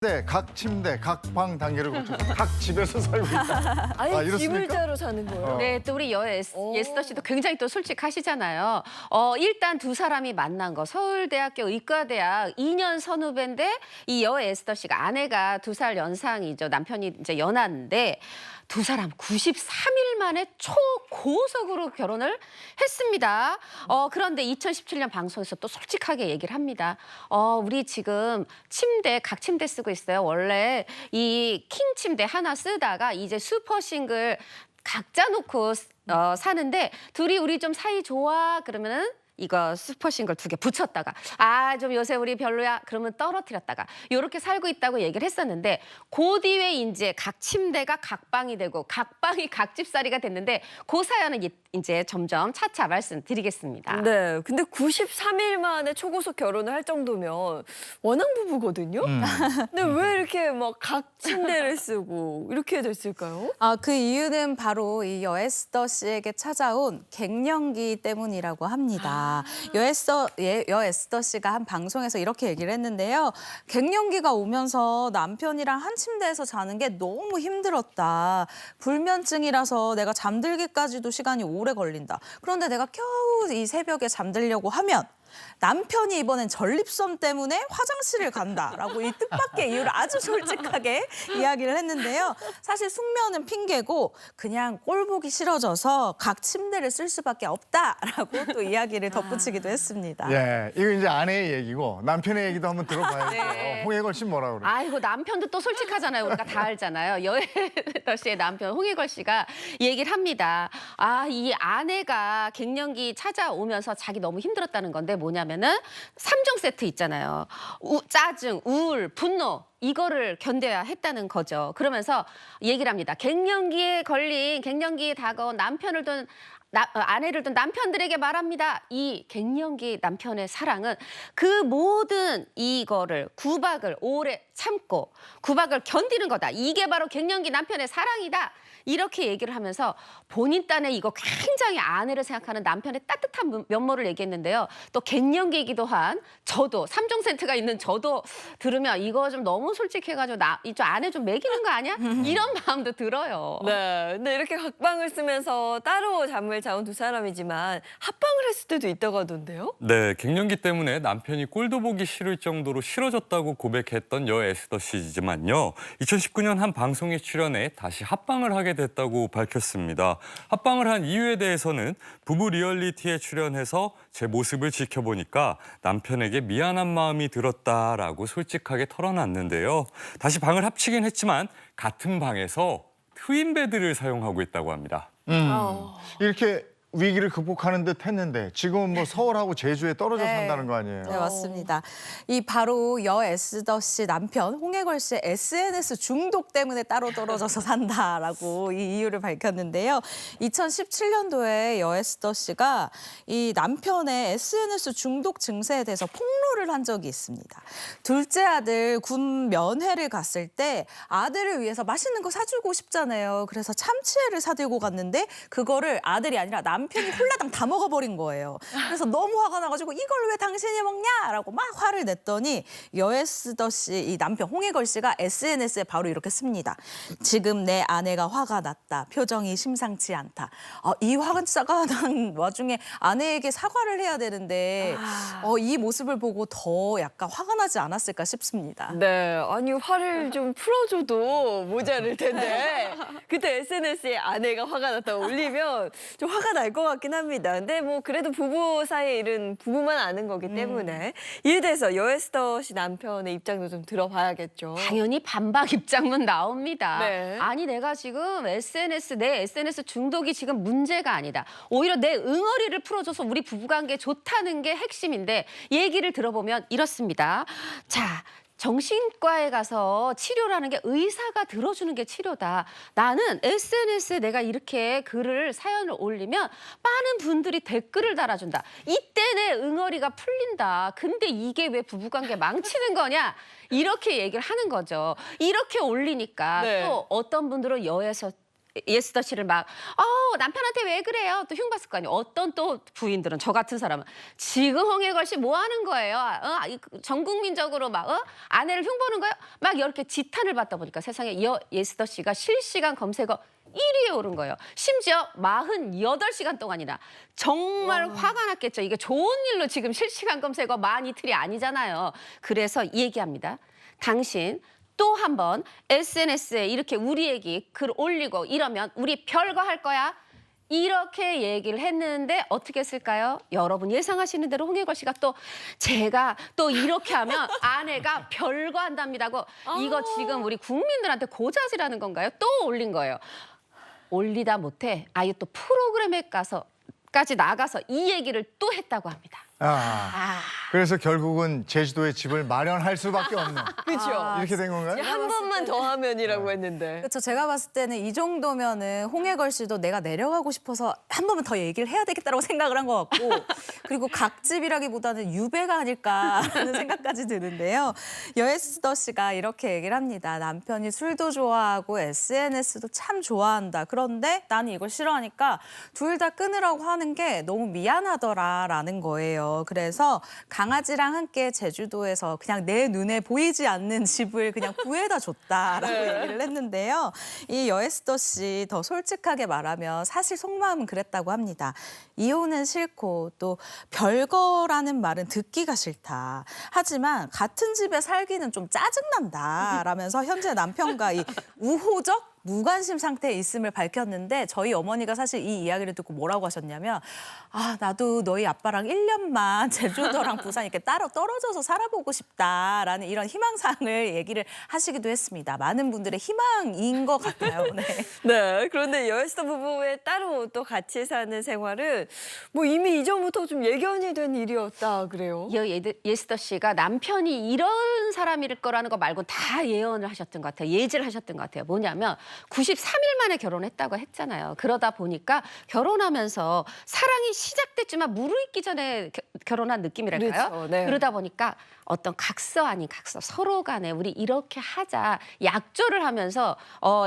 네, 각 침대, 각 방 단계를 거쳐서 각 집에서 살고 있다. 아예 이렇습니까? 집을 짜러 사는 거예요? 네, 또 우리 예스더 씨도 굉장히 또 솔직하시잖아요. 일단 두 사람이 만난 거 서울대학교 의과대학 2년 선후배인데 이 에스더 씨가 아내가 2살 연상이죠. 남편이 이제 연하인데 두 사람 93일 만에 초고속으로 결혼을 했습니다. 그런데 2017년 방송에서 또 솔직하게 얘기를 합니다. 우리 지금 각 침대 쓰고 있어요. 원래 이 킹 침대 하나 쓰다가 이제 슈퍼 싱글 각자 놓고 사는데 둘이 우리 좀 사이 좋아 그러면은 이거 슈퍼싱글 2개 붙였다가 좀 요새 우리 별로야 그러면 떨어뜨렸다가 요렇게 살고 있다고 얘기를 했었는데 그 뒤에 이제 각 침대가 각 방이 되고 각 방이 각 집살이가 됐는데 그 사연은 이제 점점 차차 말씀드리겠습니다. 네, 근데 93일 만에 초고속 결혼을 할 정도면 원앙 부부거든요? 근데 왜 이렇게 막 각 침대를 쓰고 이렇게 됐을까요? 그 이유는 바로 이 여에스더 씨에게 찾아온 갱년기 때문이라고 합니다. 여에스더 씨가 한 방송에서 이렇게 얘기를 했는데요. 갱년기가 오면서 남편이랑 한 침대에서 자는 게 너무 힘들었다. 불면증이라서 내가 잠들기까지도 시간이 오래 걸린다. 그런데 내가 겨우 이 새벽에 잠들려고 하면 남편이 이번엔 전립선 때문에 화장실을 간다라고 이 뜻밖의 이유를 아주 솔직하게 이야기를 했는데요. 사실 숙면은 핑계고 그냥 꼴 보기 싫어져서 각 침대를 쓸 수밖에 없다라고 또 이야기를 덧붙이기도 했습니다. 예, 이거 이제 아내의 얘기고 남편의 얘기도 한번 들어봐야죠. 네. 홍해걸 씨 뭐라 그래? 아이고 남편도 또 솔직하잖아요. 우리가 다 알잖아요. 여에스더 씨의 남편 홍해걸 씨가 얘기를 합니다. 이 아내가 갱년기 찾아오면서 자기 너무 힘들었다는 건데 뭐냐면은 3종 세트 있잖아요. 짜증, 우울, 분노. 이거를 견뎌야 했다는 거죠. 그러면서 얘기를 합니다. 갱년기에 다가온 아내를 둔 남편들에게 말합니다. 이 갱년기 남편의 사랑은 그 모든 이거를 구박을 오래 참고 구박을 견디는 거다. 이게 바로 갱년기 남편의 사랑이다. 이렇게 얘기를 하면서 본인 딴에 이거 굉장히 아내를 생각하는 남편의 따뜻한 면모를 얘기했는데요. 또 갱년기이기도 한 저도 3종 세트가 있는 저도 들으면 이거 좀 너무 솔직해가지고 이쪽 아내 좀 매기는 거 아니야? 이런 마음도 들어요. 네, 근데 이렇게 각방을 쓰면서 따로 잠을 자온 두 사람이지만 합방을 했을 때도 있다고 하던데요? 네, 갱년기 때문에 남편이 꼴도 보기 싫을 정도로 싫어졌다고 고백했던 여에스더 씨지만요. 2019년 한 방송에 출연해 다시 합방을 하게 됐다고 밝혔습니다. 합방을 한 이유에 대해서는 부부 리얼리티에 출연해서 제 모습을 지켜보니까 남편에게 미안한 마음이 들었다라고 솔직하게 털어놨는데요. 다시 방을 합치긴 했지만 같은 방에서 트윈 베드를 사용하고 있다고 합니다. 이렇게 위기를 극복하는 듯 했는데 지금은 뭐 서울하고 제주에 떨어져 네. 산다는 거 아니에요? 네, 맞습니다. 이 바로 여에스더 씨 남편 홍해걸 씨의 SNS 중독 때문에 따로 떨어져서 산다라고 이 이유를 밝혔는데요. 2017년도에 여에스더 씨가 이 남편의 SNS 중독 증세에 대해서 폭로를 한 적이 있습니다. 둘째 아들 군 면회를 갔을 때 아들을 위해서 맛있는 거 사주고 싶잖아요. 그래서 참치회를 사들고 갔는데 그거를 아들이 아니라 남편이 홀라당 다 먹어버린 거예요. 그래서 너무 화가 나가지고 이걸 왜 당신이 먹냐라고 막 화를 냈더니 여에스더 씨, 이 남편 홍해걸 씨가 SNS에 바로 이렇게 씁니다. 지금 내 아내가 화가 났다. 표정이 심상치 않다. 이 화가 난 와중에 아내에게 사과를 해야 되는데 이 모습을 보고 더 약간 화가 나지 않았을까 싶습니다. 네, 아니 화를 좀 풀어줘도 모자랄 텐데 그때 SNS에 아내가 화가 났다고 올리면 좀 화가 날 것 같긴 합니다. 근데 뭐 그래도 부부 사이의 일은 부부만 아는 거기 때문에 이에 대해서 여에스더 씨 남편의 입장도 좀 들어봐야겠죠. 당연히 반박 입장문 나옵니다. 네. 아니 내가 지금 내 SNS 중독이 지금 문제가 아니다. 오히려 내 응어리를 풀어줘서 우리 부부관계 좋다는 게 핵심인데 얘기를 들어보면 이렇습니다. 자. 정신과에 가서 치료라는 게 의사가 들어주는 게 치료다. 나는 SNS에 내가 이렇게 사연을 올리면 많은 분들이 댓글을 달아준다. 이때 내 응어리가 풀린다. 근데 이게 왜 부부관계 망치는 거냐? 이렇게 얘기를 하는 거죠. 이렇게 올리니까 네. 또 어떤 분들은 예스더 씨를 막 남편한테 왜 그래요? 또 흉봤을 거 아니에요. 어떤 또 부인들은 저 같은 사람은 지금 홍해걸 씨 뭐 하는 거예요? 전 국민적으로 막 아내를 흉보는 거예요? 막 이렇게 지탄을 받다 보니까 세상에 예스더 씨가 실시간 검색어 1위에 오른 거예요. 심지어 48시간 동안이나. 정말 화가 났겠죠. 이게 좋은 일로 지금 실시간 검색어 만 이틀이 아니잖아요. 그래서 얘기합니다. 당신 또 한 번 SNS에 이렇게 우리 얘기 글 올리고 이러면 우리 별거 할 거야. 이렇게 얘기를 했는데 어떻게 했을까요? 여러분 예상하시는 대로 홍해걸 씨가 또 제가 또 이렇게 하면 아내가 별거 한답니다고 이거 지금 우리 국민들한테 고자질하는 건가요? 또 올린 거예요. 올리다 못해 아예 또 프로그램에 까지 나가서 이 얘기를 또 했다고 합니다. 그래서 결국은 제주도에 집을 마련할 수밖에 없는 그렇죠. 이렇게 된 건가요? 한 번만 더 하면이라고 했는데. 그렇죠. 제가 봤을 때는 이 정도면은 홍해걸 씨도 내가 내려가고 싶어서 한 번만 더 얘기를 해야 되겠다고 생각을 한 것 같고 그리고 각집이라기보다는 유배가 아닐까라는 생각까지 드는데요. 여에스더 씨가 이렇게 얘기를 합니다. 남편이 술도 좋아하고 SNS도 참 좋아한다. 그런데 나는 이걸 싫어하니까 둘 다 끊으라고 하는 게 너무 미안하더라라는 거예요. 그래서 강아지랑 함께 제주도에서 그냥 내 눈에 보이지 않는 집을 그냥 구해다 줬다라고 얘기를 했는데요. 이 여에스더 씨 더 솔직하게 말하면 사실 속마음은 그랬다고 합니다. 이혼은 싫고 또 별거라는 말은 듣기가 싫다. 하지만 같은 집에 살기는 좀 짜증난다 라면서 현재 남편과 이 우호적 무관심 상태에 있음을 밝혔는데 저희 어머니가 사실 이 이야기를 듣고 뭐라고 하셨냐면 나도 너희 아빠랑 1년만 제주도랑 부산 이렇게 따로 떨어져서 살아보고 싶다라는 이런 희망사항을 얘기를 하시기도 했습니다. 많은 분들의 희망인 것 같아요. 네. 네, 그런데 여에스더 부부의 따로 또 같이 사는 생활은 뭐 이미 이전부터 좀 예견이 된 일이었다 그래요. 예스더 씨가 남편이 이런 사람일 거라는 거 말고 다 예언을 하셨던 것 같아요. 예지를 하셨던 것 같아요. 뭐냐면 93일 만에 결혼했다고 했잖아요. 그러다 보니까 결혼하면서 사랑이 시작됐지만 무르익기 전에 결혼한 느낌이랄까요? 그렇죠, 네. 그러다 보니까 어떤 각서 아닌 각서 서로 간에 우리 이렇게 하자 약조를 하면서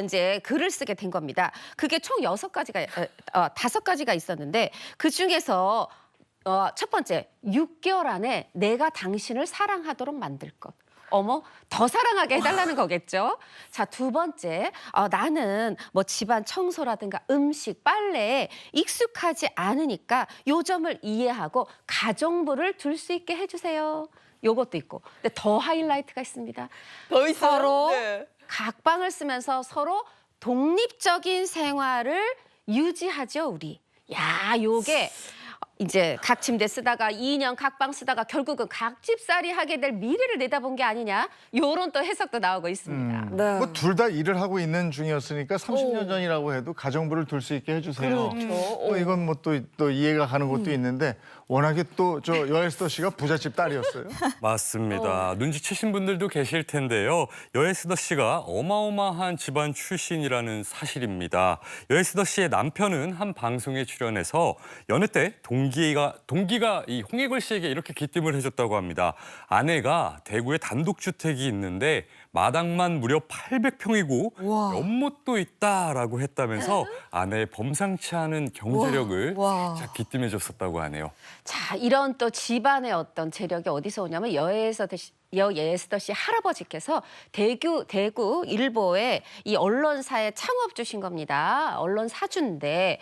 이제 글을 쓰게 된 겁니다. 그게 총 5가지가 있었는데 그중에서 첫 번째 6개월 안에 내가 당신을 사랑하도록 만들 것. 어머, 더 사랑하게 해달라는 거겠죠. 자, 두 번째, 나는 뭐 집안 청소라든가 음식, 빨래에 익숙하지 않으니까 요 점을 이해하고 가정부를 둘 수 있게 해주세요. 요것도 있고. 근데 더 하이라이트가 있습니다. 더 있어요? 서로 네. 각방을 쓰면서 서로 독립적인 생활을 유지하죠, 우리. 야, 요게 이제 각 침대 쓰다가 2년 각방 쓰다가 결국은 각집살이 하게 될 미래를 내다본 게 아니냐 요런 또 해석도 나오고 있습니다. 네. 뭐 둘 다 일을 하고 있는 중이었으니까 30년 전이라고 해도 가정부를 둘 수 있게 해주세요. 그렇죠. 뭐 이건 뭐 또 이해가 가는 것도 있는데 워낙에 또 저 여에스더 씨가 부잣집 딸이었어요. 맞습니다. 눈치채신 분들도 계실 텐데요. 여에스더 씨가 어마어마한 집안 출신이라는 사실입니다. 여에스더 씨의 남편은 한 방송에 출연해서 연애 때 동기가 이 홍해걸 씨에게 이렇게 기뜸을 해줬다고 합니다. 아내가 대구에 단독주택이 있는데 마당만 무려 800평이고 연못도 있다라고 했다면서 아내의 범상치 않은 경제력을 자, 기뜸해줬었다고 하네요. 자, 이런 또 집안의 어떤 재력이 어디서 오냐면 여에스더 씨 할아버지께서 대구 일보의 이 언론사의 창업 주신 겁니다. 언론 사주인데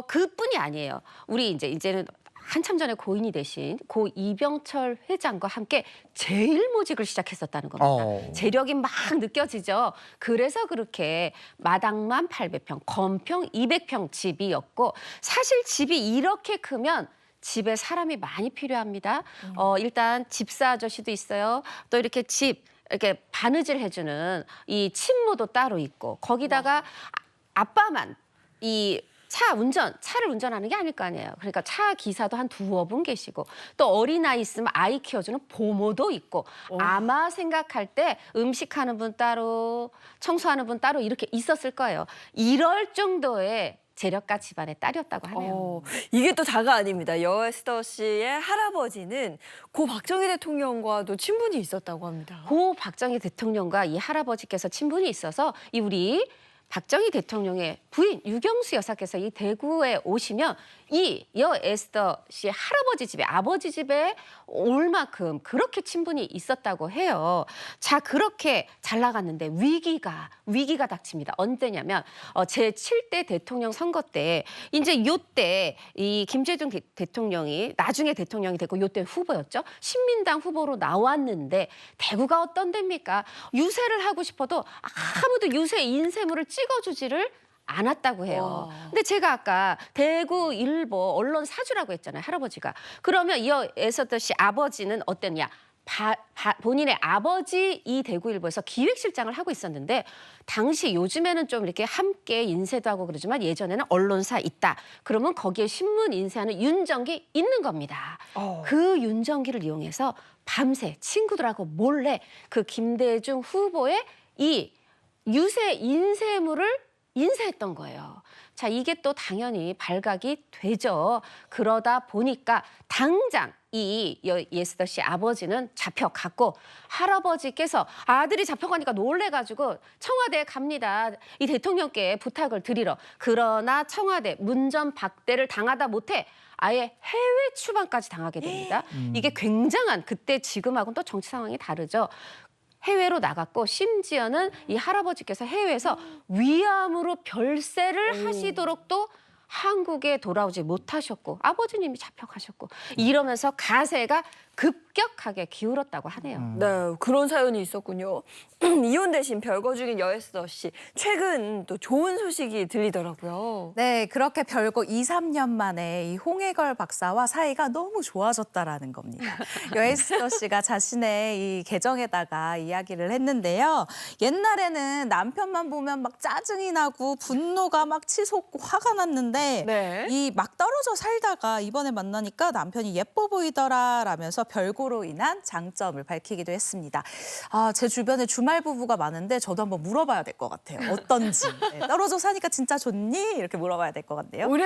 그뿐이 아니에요. 우리 이제는 한참 전에 고인이 되신 고 이병철 회장과 함께 제일모직을 시작했었다는 겁니다. 재력이 막 느껴지죠. 그래서 그렇게 마당만 800평, 건평 200평 집이었고 사실 집이 이렇게 크면 집에 사람이 많이 필요합니다. 일단 집사 아저씨도 있어요. 또 이렇게 이렇게 바느질 해주는 이 친모도 따로 있고 거기다가 아빠만 이 차를 운전하는 게 아닐 거 아니에요. 그러니까 차 기사도 한 2분 계시고 또 어린아이 있으면 아이 키워주는 보모도 있고 아마 생각할 때 음식하는 분 따로 청소하는 분 따로 이렇게 있었을 거예요. 이럴 정도의 재력가 집안의 딸이었다고 하네요. 이게 또 다가 아닙니다. 여에스더 씨의 할아버지는 고 박정희 대통령과도 친분이 있었다고 합니다. 고 박정희 대통령과 이 할아버지께서 친분이 있어서 이 우리 박정희 대통령의 부인 유경수 여사께서 이 대구에 오시면 이 여 에스더 씨의 할아버지 집에 아버지 집에 올 만큼 그렇게 친분이 있었다고 해요. 자, 그렇게 잘 나갔는데 위기가 닥칩니다. 언제냐면 제7대 대통령 선거 때 이제 요때 이 김대중 대통령이 나중에 대통령이 되고 요때 후보였죠. 신민당 후보로 나왔는데 대구가 어떤 데입니까? 유세를 하고 싶어도 아무도 유세 인쇄물을 찍어주지를 않았다고 해요. 근데 제가 아까 대구 일보 언론 사주라고 했잖아요, 할아버지가. 그러면 이 에스더 씨 아버지는 어땠냐? 본인의 아버지 이 대구일보에서 기획실장을 하고 있었는데 당시 요즘에는 좀 이렇게 함께 인쇄도 하고 그러지만 예전에는 언론사 있다. 그러면 거기에 신문 인쇄하는 윤정기 있는 겁니다. 그 윤정기를 이용해서 밤새 친구들하고 몰래 그 김대중 후보의 이 유세 인쇄물을 인쇄했던 거예요. 자, 이게 또 당연히 발각이 되죠. 그러다 보니까 당장 이 에스더 씨 아버지는 잡혀갔고 할아버지께서 아들이 잡혀가니까 놀래가지고 청와대에 갑니다. 이 대통령께 부탁을 드리러. 그러나 청와대 문전박대를 당하다 못해 아예 해외 추방까지 당하게 됩니다. 이게 굉장한 그때 지금하고는 또 정치 상황이 다르죠. 해외로 나갔고 심지어는 이 할아버지께서 해외에서 위암으로 별세를 하시도록 또 한국에 돌아오지 못하셨고 아버지님이 잡혀가셨고 이러면서 가세가 급격하게 기울었다고 하네요. 네, 그런 사연이 있었군요. 이혼 대신 별거 중인 여에스더 씨. 최근 또 좋은 소식이 들리더라고요. 네, 그렇게 별거 2, 3년 만에 이 홍해걸 박사와 사이가 너무 좋아졌다라는 겁니다. 여에스더 씨가 자신의 이 계정에다가 이야기를 했는데요. 옛날에는 남편만 보면 막 짜증이 나고 분노가 막 치솟고 화가 났는데 네. 이 막 떨어져 살다가 이번에 만나니까 남편이 예뻐 보이더라라면서 별거로 인한 장점을 밝히기도 했습니다. 아, 제 주변에 주말 부부가 많은데 저도 한번 물어봐야 될 것 같아요. 어떤지. 네, 떨어져 사니까 진짜 좋니? 이렇게 물어봐야 될 것 같네요. 올해